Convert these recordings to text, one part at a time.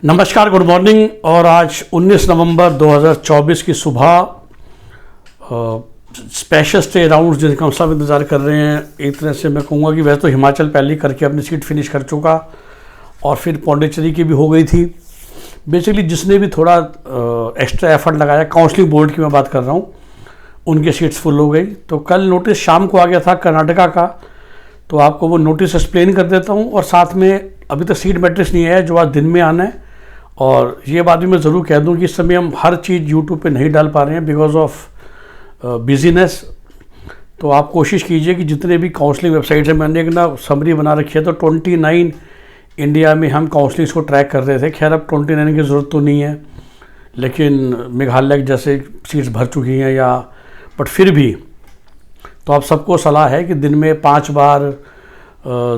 नमस्कार, good morning. और आज 19 नवंबर 2024 की सुबह स्पेशल स्टे राउंड जिनका हम सब इंतज़ार कर रहे हैं। एक तरह से मैं कहूँगा कि वैसे तो हिमाचल पहले ही करके अपनी सीट फिनिश कर चुका और फिर पौंडीचेरी की भी हो गई थी। बेसिकली जिसने भी थोड़ा एक्स्ट्रा एफर्ट लगाया, काउंसलिंग बोर्ड की मैं बात कर रहा हूँ, उनकी सीट्स फुल हो गई। तो कल नोटिस शाम को आ गया था कर्नाटका का, तो आपको वो नोटिस एक्सप्लेन कर देता हूँ। और साथ में अभी तक सीट मैट्रिक्स नहीं आया जो आज दिन में आना है। और ये बात भी मैं ज़रूर कह दूं कि इस समय हम हर चीज़ यूट्यूब पे नहीं डाल पा रहे हैं बिकॉज ऑफ बिजीनेस। तो आप कोशिश कीजिए कि जितने भी काउंसलिंग वेबसाइट्स हैं, मैंने एक ना समरी बना रखी है, तो 29 इंडिया में हम काउंसलिंग्स को ट्रैक कर रहे थे। खैर अब 29 की ज़रूरत तो नहीं है, लेकिन मेघालय जैसे सीट्स भर चुकी हैं या बट फिर भी तो आप सबको सलाह है कि दिन में 5 बार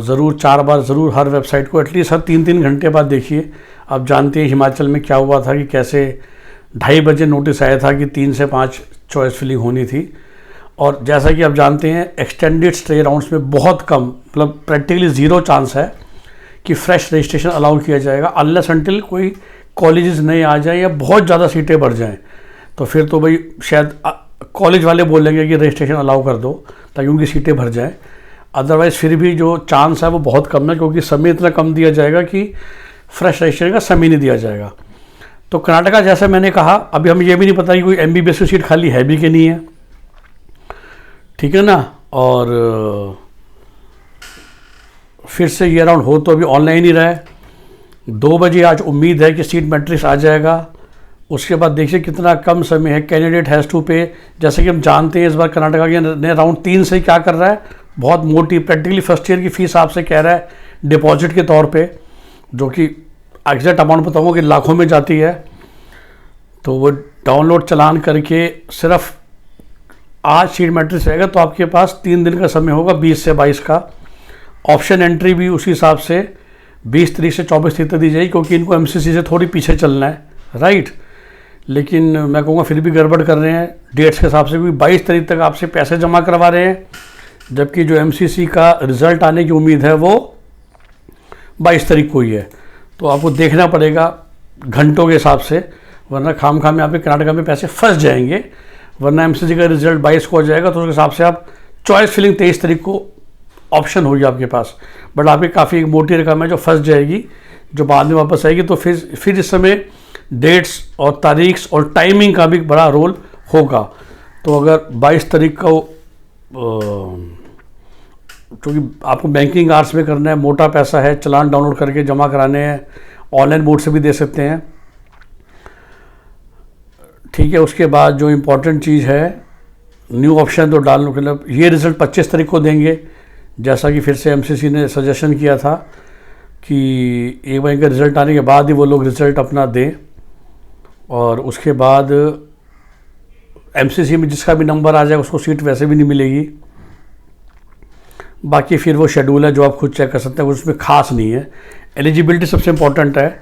ज़रूर 4 बार ज़रूर हर वेबसाइट को एटलीस्ट हर 3-3 घंटे बाद देखिए। आप जानते हैं हिमाचल में क्या हुआ था कि कैसे 2:30 बजे नोटिस आया था कि 3 से 5 चॉइस फिलिंग होनी थी। और जैसा कि आप जानते हैं एक्सटेंडेड स्टे राउंड्स में बहुत कम, मतलब प्रैक्टिकली ज़ीरो चांस है कि फ्रेश रजिस्ट्रेशन अलाउ किया जाएगा अनलेस अनटिल कोई कॉलेजेस नए आ जाएं या बहुत ज़्यादा सीटें बढ़ जाएं। तो फिर तो भाई शायद कॉलेज वाले बोलेंगे कि रजिस्ट्रेशन अलाउ कर दो ताकि उनकी सीटें भर जाएँ। अदरवाइज़ फिर भी जो चांस है वो बहुत कम है, क्योंकि समय इतना कम दिया जाएगा कि फ्रेश रजिस्ट्रेशन का समय नहीं दिया जाएगा। तो कर्नाटका जैसा मैंने कहा, अभी हमें ये भी नहीं पता कि कोई MBBS की सीट खाली है भी कि नहीं है, ठीक है ना। और फिर से ये राउंड हो तो अभी ऑनलाइन ही रहा है। 2 बजे आज उम्मीद है कि सीट मैट्रिक्स आ जाएगा। उसके बाद देखिए कितना कम समय है। कैंडिडेट हैज़ टू पे, जैसे कि हम जानते हैं इस बार कर्नाटका के ने राउंड 3 से क्या कर रहा है, बहुत मोटी प्रैक्टिकली फर्स्ट ईयर की फीस आपसे कह रहा है डिपॉजिट के तौर पे, जो कि एग्जैक्ट अमाउंट बताऊंगा कि लाखों में जाती है। तो वो डाउनलोड चलान करके सिर्फ आज सीट मैट्रिक्स रहेगा तो आपके पास 3 दिन का समय होगा, 20 से 22 का। ऑप्शन एंट्री भी उसी हिसाब से 20 तारीख से 24 तारीख तक दी जाएगी, क्योंकि इनको MCC से थोड़ी पीछे चलना है, राइट। लेकिन मैं कहूँगा फिर भी गड़बड़ कर रहे हैं डेट्स के हिसाब से, क्योंकि 22 तारीख तक आपसे पैसे जमा करवा रहे हैं, जबकि जो MCC का रिज़ल्ट आने की उम्मीद है वो 22 तारीख को ही है। तो आपको देखना पड़ेगा घंटों के हिसाब से, वरना खाम में यहाँ पे कर्नाटका में पैसे फंस जाएंगे। वरना MCC का रिजल्ट 22 को हो जाएगा तो उसके हिसाब से आप चॉइस फिलिंग 23 तारीख को ऑप्शन होगी आपके पास। बट आपकी काफ़ी एक मोटी रकम है जो फंस जाएगी, जो बाद में वापस आएगी। तो फिर इस समय डेट्स और तारीख और टाइमिंग का भी बड़ा रोल होगा। तो अगर 22 तारीख को, क्योंकि आपको बैंकिंग आवर्स में करना है, मोटा पैसा है, चलान डाउनलोड करके जमा कराने हैं, ऑनलाइन मोड से भी दे सकते हैं, ठीक है। उसके बाद जो इम्पोर्टेंट चीज़ है, न्यू ऑप्शन तो डालने, मतलब ये रिज़ल्ट 25 तारीख को देंगे, जैसा कि फिर से MCC ने सजेशन किया था कि एक बार इनका रिज़ल्ट आने के बाद ही वो लोग रिज़ल्ट अपना दें। और उसके बाद MCC में जिसका भी नंबर आ जाए उसको सीट वैसे भी नहीं मिलेगी। बाकी फिर वो शेड्यूल है जो आप खुद चेक कर सकते हैं, उसमें खास नहीं है। एलिजिबिलिटी सबसे इम्पोर्टेंट है।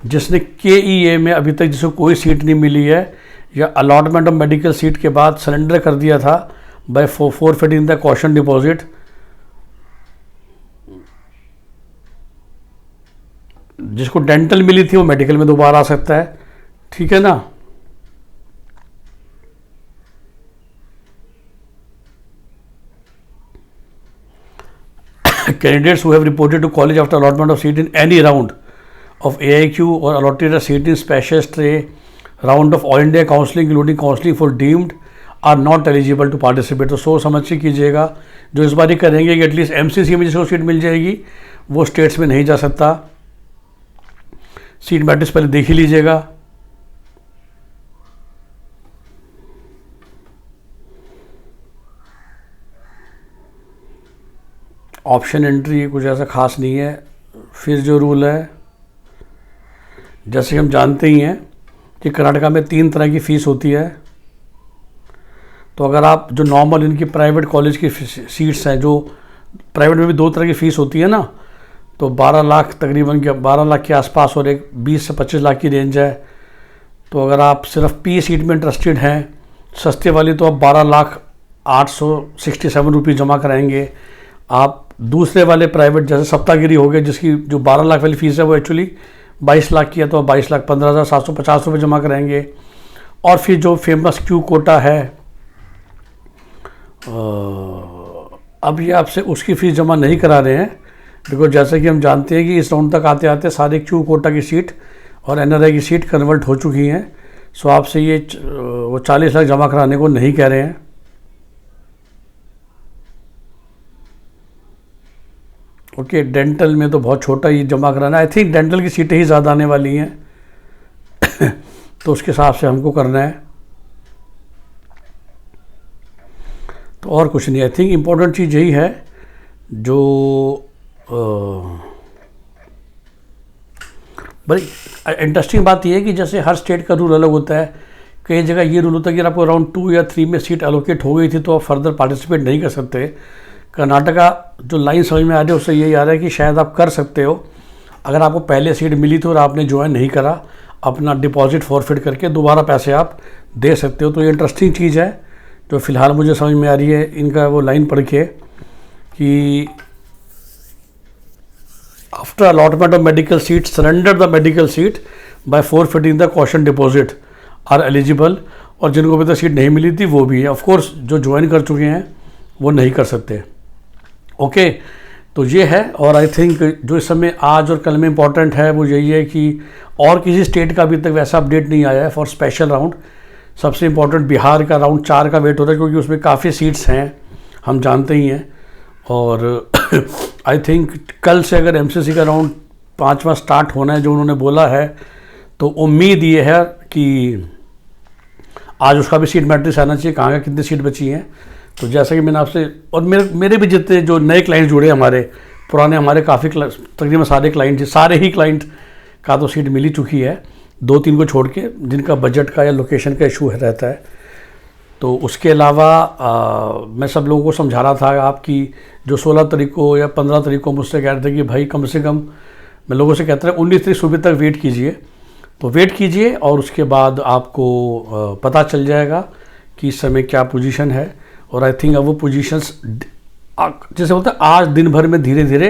जिसने KEA में अभी तक जिसको कोई सीट नहीं मिली है या अलॉटमेंट ऑफ मेडिकल सीट के बाद सरेंडर कर दिया था bye forfeiting the caution deposit, जिसको डेंटल मिली थी वो मेडिकल में दोबारा आ सकता है, ठीक है ना। Candidates who have reported to college after allotment of seat in any round of AIQ or allotted a seat in special stay round of all India counselling including counselling for deemed are not eligible to participate। तो सोच समझ के कीजिएगा। जो इस बार ही करेंगे कि at least MCC में जिसको सीट मिल जाएगी वो स्टेट्स में नहीं जा सकता। सीट मैट्रिक्स पहले देख ही लीजिएगा। ऑप्शन एंट्री कुछ ऐसा खास नहीं है। फिर जो रूल है, जैसे हम जानते ही हैं कि कर्नाटका में 3 तरह की फ़ीस होती है। तो अगर आप जो नॉर्मल इनकी प्राइवेट कॉलेज की सीट्स हैं, जो प्राइवेट में भी 2 तरह की फ़ीस होती है ना, तो 12 लाख तकरीबन 12 लाख के आसपास और एक 20 से 25 लाख की रेंज है। तो अगर आप सिर्फ P सीट में इंटरेस्टेड हैं सस्ते वाली, तो आप 12,867 रुपये जमा कराएंगे। आप दूसरे वाले प्राइवेट जैसे सप्तागिरी हो गए, जिसकी जो 12 लाख वाली फ़ीस है वो एक्चुअली 22 लाख किया तो 22,15,750 जमा कराएंगे। और फिर जो फेमस क्यू कोटा है, अब ये आपसे उसकी फ़ीस जमा नहीं करा रहे हैं, बिकॉज जैसे कि हम जानते हैं कि इस राउंड तक आते आते सारे क्यू कोटा की सीट और एनआरआई की सीट कन्वर्ट हो चुकी हैं। सो आपसे ये वो 40 लाख जमा कराने को नहीं कह रहे हैं। ओके, डेंटल में तो बहुत छोटा ही जमा कराना है। आई थिंक डेंटल की सीटें ही ज़्यादा आने वाली हैं तो उसके हिसाब से हमको करना है, तो और कुछ नहीं। आई थिंक इम्पोर्टेंट चीज़ यही है। जो बड़ी इंटरेस्टिंग बात यह है कि जैसे हर स्टेट का रूल अलग होता है। कई जगह ये रूल होता है कि अगर आपको अराउंड 2 या 3 में सीट एलोकेट हो गई थी तो आप फर्दर पार्टिसिपेट नहीं कर सकते। कर्नाटका जो लाइन समझ में आ रही है उससे यही आ रहा है कि शायद आप कर सकते हो, अगर आपको पहले सीट मिली थी और आपने ज्वाइन नहीं करा, अपना डिपॉजिट फॉरफिट करके दोबारा पैसे आप दे सकते हो। तो ये इंटरेस्टिंग चीज़ है जो फ़िलहाल मुझे समझ में आ रही है। इनका वो लाइन पढ़ के कि after allotment of medical seat surrender the medical seat by forfeiting the caution deposit are eligible. और जिनको अभी तक सीट नहीं मिली थी वो भी है। ऑफ कोर्स जो ज्वाइन कर चुके हैं वो नहीं कर सकते। ओके, तो ये है। और आई थिंक जो इस समय आज और कल में इम्पॉर्टेंट है वो यही है कि और किसी स्टेट का अभी तक वैसा अपडेट नहीं आया है फॉर स्पेशल राउंड। सबसे इम्पॉर्टेंट बिहार का राउंड 4 का वेट हो रहा है, क्योंकि उसमें काफ़ी सीट्स हैं, हम जानते ही हैं। और आई थिंक कल से अगर एमसीसी का राउंड 5वां स्टार्ट होना है जो उन्होंने बोला है, तो उम्मीद ये है कि आज उसका भी सीट मैट्रिक्स आना चाहिए, कहाँ का कितनी सीट बची हैं। तो जैसा कि मैंने आपसे और मेरे भी जितने जो नए क्लाइंट जुड़े हमारे, पुराने हमारे काफ़ी तकरीबन सारे क्लाइंट, सारे ही क्लाइंट का तो सीट मिल ही चुकी है, 2-3 को छोड़ के जिनका बजट का या लोकेशन का इशू रहता है। तो उसके अलावा मैं सब लोगों को समझा रहा था आपकी जो 16 तारीख को या 15 तारीख को मुझसे कह रहे थे कि भाई कम से कम, मैं लोगों से कहता था 19 तारीख सुबह तक वेट कीजिए। तो वेट कीजिए और उसके बाद आपको पता चल जाएगा कि इस समय क्या पोजीशन है। और आई थिंक अब वो पोजीशंस जैसे बोलते हैं आज दिन भर में धीरे धीरे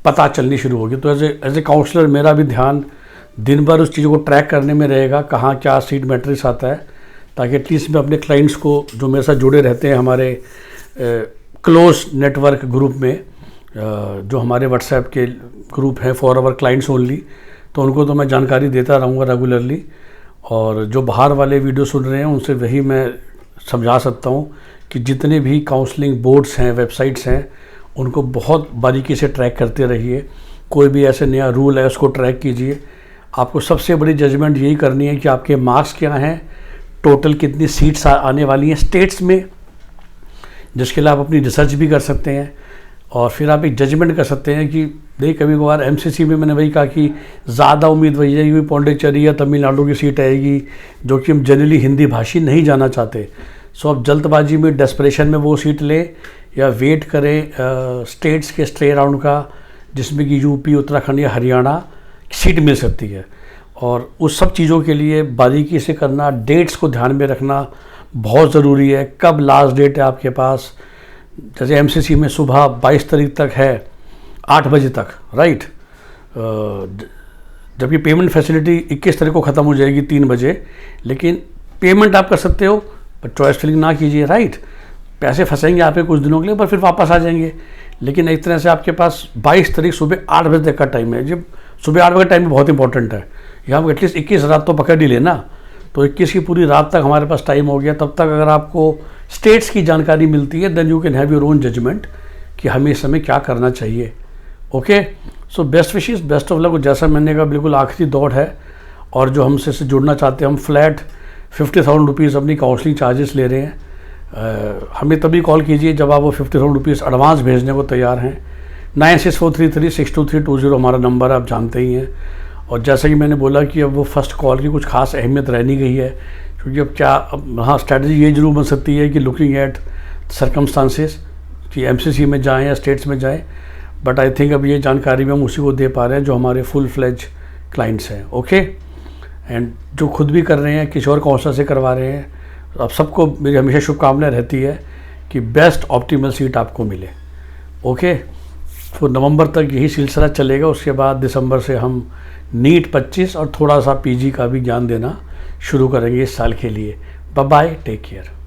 पता चलनी शुरू होगी। तो एज ए काउंसलर मेरा भी ध्यान दिन भर उस चीज़ों को ट्रैक करने में रहेगा, कहाँ क्या सीट मैट्रिक्स आता है, ताकि एटलीस्ट मैं अपने क्लाइंट्स को जो मेरे साथ जुड़े रहते हैं हमारे क्लोज नेटवर्क ग्रुप में, जो हमारे व्हाट्सएप के ग्रुप हैं फॉर आवर क्लाइंट्स ओनली, तो उनको तो मैं जानकारी देता रहूँगा रेगुलरली। और जो बाहर वाले वीडियो सुन रहे हैं उनसे वही मैं समझा सकता हूँ कि जितने भी काउंसलिंग बोर्ड्स हैं, वेबसाइट्स हैं, उनको बहुत बारीकी से ट्रैक करते रहिए। कोई भी ऐसे नया रूल है उसको ट्रैक कीजिए। आपको सबसे बड़ी जजमेंट यही करनी है कि आपके मार्क्स क्या हैं, टोटल कितनी सीट्स आने वाली हैं स्टेट्स में, जिसके लिए आप अपनी रिसर्च भी कर सकते हैं। और फिर आप एक जजमेंट कर सकते हैं कि देखिए कभी कभार एमसीसी में मैंने वही कहा कि ज़्यादा उम्मीद वही है कि पौंडीचेरी या तमिलनाडु की सीट आएगी, जो कि हम जनरली हिंदी भाषी नहीं जाना चाहते। सो आप जल्दबाजी में, डेस्परेशन में वो सीट ले या वेट करें स्टेट्स के स्टे राउंड का, जिसमें कि यूपी, उत्तराखंड या हरियाणा सीट मिल सकती है। और उस सब चीज़ों के लिए बारीकी से करना, डेट्स को ध्यान में रखना बहुत ज़रूरी है। कब लास्ट डेट है आपके पास, जैसे एमसीसी में सुबह 22 तारीख तक है 8 बजे तक, राइट, जबकि पेमेंट फैसिलिटी 21 तारीख को ख़त्म हो जाएगी 3 बजे। लेकिन पेमेंट आप कर सकते हो, पर चॉइस फिलिंग ना कीजिए, राइट। पैसे फंसेंगे आप पे कुछ दिनों के लिए, पर फिर वापस आ जाएंगे। लेकिन एक तरह से आपके पास 22 तारीख सुबह 8 बजे तक का टाइम है। जब सुबह 8 बजे टाइम बहुत इंपॉर्टेंट है, यहाँ एटलीस्ट 21 रात तो पकड़ ही लेना। तो 21 की पूरी रात तक हमारे पास टाइम हो गया। तब तक अगर आपको स्टेट्स की जानकारी मिलती है, then you can have your own judgement कि हमें इस समय क्या करना चाहिए। Okay, so best wishes, best of luck. जैसा मैंने कहा बिल्कुल आखिरी दौड़ है, और जो हमसे से जुड़ना चाहते हैं, हम फ्लैट 50,000 रुपीज़ अपनी काउंसलिंग चार्जेस ले रहे हैं। हमें तभी कॉल कीजिए जब आप वो 50,000 रुपीज़ एडवांस भेजने को तैयार हैं। 9643362320 हमारा नंबर आप जानते ही हैं। और जैसा कि मैंने बोला कि अब वो फर्स्ट कॉल की कुछ खास अहमियत रह नहीं गई है, क्योंकि अब क्या, हाँ, स्ट्रैटेजी ये जरूर बन सकती है कि लुकिंग एट सर्कमस्टांसेस कि एमसीसी में जाएं या स्टेट्स में जाएं। बट आई थिंक अब ये जानकारी में हम उसी को दे पा रहे हैं जो हमारे फुल फ्लेज क्लाइंट्स हैं। ओके, एंड जो खुद भी कर रहे हैं, किसी और काउंसलर से करवा रहे हैं, अब सबको मेरी हमेशा शुभकामनाएं रहती है कि बेस्ट ऑप्टिमल सीट आपको मिले। ओके, तो नवंबर तक यही सिलसिला चलेगा। उसके बाद दिसंबर से हम नीट 25 और थोड़ा सा पीजी का भी ज्ञान देना शुरू करेंगे इस साल के लिए। Bye bye, take care.